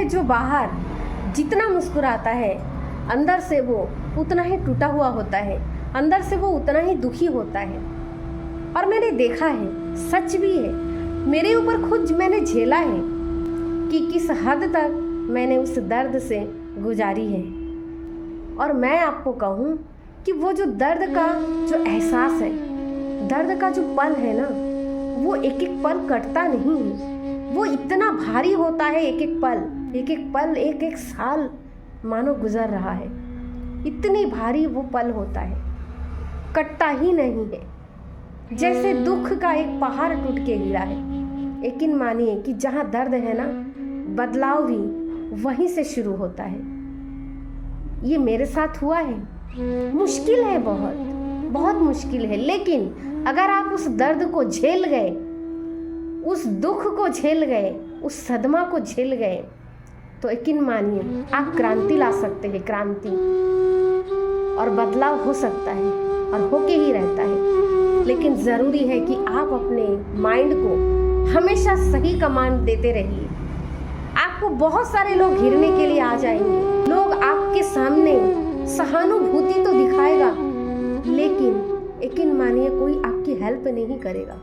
जो बाहर जितना मुस्कुराता है अंदर से वो उतना ही टूटा हुआ होता है, अंदर से वो उतना ही दुखी होता है। और मैंने देखा है, सच भी है, मेरे ऊपर खुद मैंने झेला है कि किस हद तक मैंने उस दर्द से गुजारी है। और मैं आपको कहूँ कि वो जो दर्द का जो एहसास है, दर्द का जो पल है ना, वो एक एक पल कटता नहीं है, वो इतना भारी होता है। एक एक पल एक एक साल मानो गुजर रहा है, इतनी भारी वो पल होता है, कटता ही नहीं है। जैसे दुख का एक पहाड़ टूट के गिरा है। यकीन मानिए कि जहाँ दर्द है ना, बदलाव भी वहीं से शुरू होता है। ये मेरे साथ हुआ है। मुश्किल है, बहुत मुश्किल है, लेकिन अगर आप उस दर्द को झेल गए, उस दुख को झेल गए, उस सदमा को झेल गए, तो यकीन मानिए आप क्रांति ला सकते हैं, क्रांति। और बदलाव हो सकता है और होके ही रहता है। लेकिन ज़रूरी है कि आप अपने माइंड को हमेशा सही कमांड देते रहिए। आपको बहुत सारे लोग घिरने के लिए आ जाएंगे, लोग आपके सामने सहानुभूति तो दिखाएगा, लेकिन यकीन मानिए कोई आपकी हेल्प नहीं करेगा,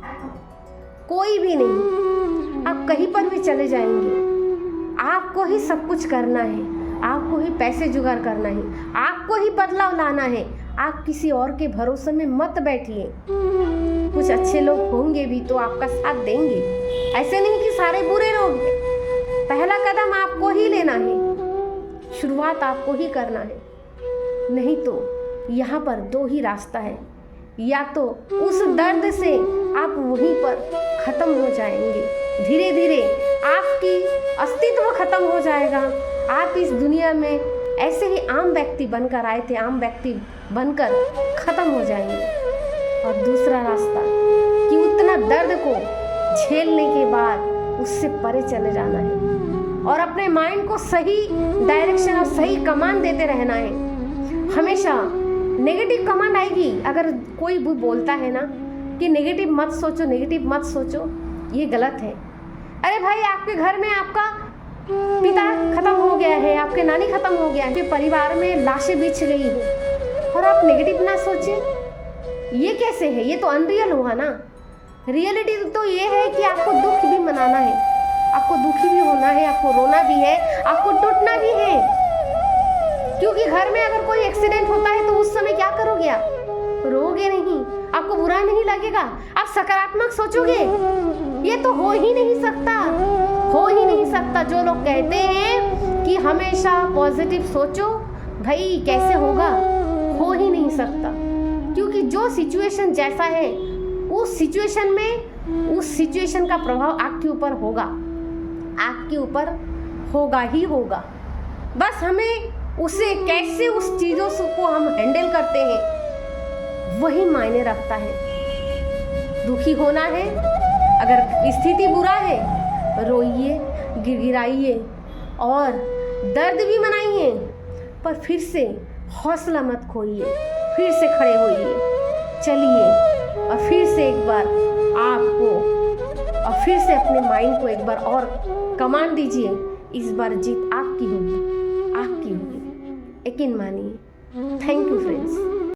कोई भी नहीं। आप कहीं पर भी चले जाएंगे, आपको ही सब कुछ करना है, आपको ही पैसे जुगाड़ करना है, आपको ही बदलाव लाना है। आप किसी और के भरोसे में मत बैठिए। कुछ अच्छे लोग होंगे भी तो आपका साथ देंगे, ऐसे नहीं कि सारे बुरे लोग हैं। पहला कदम आपको ही लेना है, शुरुआत आपको ही करना है। नहीं तो यहाँ पर दो ही रास्ता है, या तो उस दर्द से आप वहीं पर ख़त्म हो जाएंगे, धीरे धीरे आपकी अस्तित्व खत्म हो जाएगा। आप इस दुनिया में ऐसे ही आम व्यक्ति बनकर आए थे, आम व्यक्ति बनकर ख़त्म हो जाएंगे। और दूसरा रास्ता कि उतना दर्द को झेलने के बाद उससे परे चले जाना है और अपने माइंड को सही डायरेक्शन और सही कमांड देते रहना है। हमेशा नेगेटिव कमांड आएगी। अगर कोई भी बोलता है ना कि नेगेटिव मत सोचो, नेगेटिव मत सोचो, ये गलत है। अरे भाई, आपके घर में आपका पिता खत्म हो गया है, आपके नानी खत्म हो गया है, आपके परिवार में लाशें बिछ गई है और आप नेगेटिव ना सोचें, ये कैसे है? ये तो अनरियल हुआ ना। रियलिटी तो ये है कि आपको दुख भी मनाना है, आपको दुखी भी होना है, आपको रोना भी है, आपको टूटना भी है। क्योंकि घर में अगर कोई एक्सीडेंट होता है तो उस समय क्या करोगे आप? रोगे नहीं, आपको बुरा नहीं लगेगा, आप सकारात्मक सोचोगे। ये तो हो ही नहीं सकता, हो ही नहीं सकता। जो लोग कहते हैं कि हमेशा पॉजिटिव सोचो, भाई कैसे होगा? हो ही नहीं सकता। क्योंकि जो सिचुएशन जैसा है उस सिचुएशन में उस सिचुएशन का प्रभाव आपके ऊपर होगा, आपके ऊपर होगा ही होगा। बस हमें उसे कैसे उस चीज़ों को हम हैंडल करते हैं वही मायने रखता है। दुखी होना है, अगर स्थिति बुरा है रोइए, गिड़गिड़ाइए और दर्द भी मनाइए, पर फिर से हौसला मत खोइए, फिर से खड़े होइए, चलिए और फिर से एक बार आपको और फिर से अपने माइंड को एक बार और कमांड दीजिए। इस बार जीत आपकी होगी, आपकी होगी, यकीन मानिए। Thank you friends.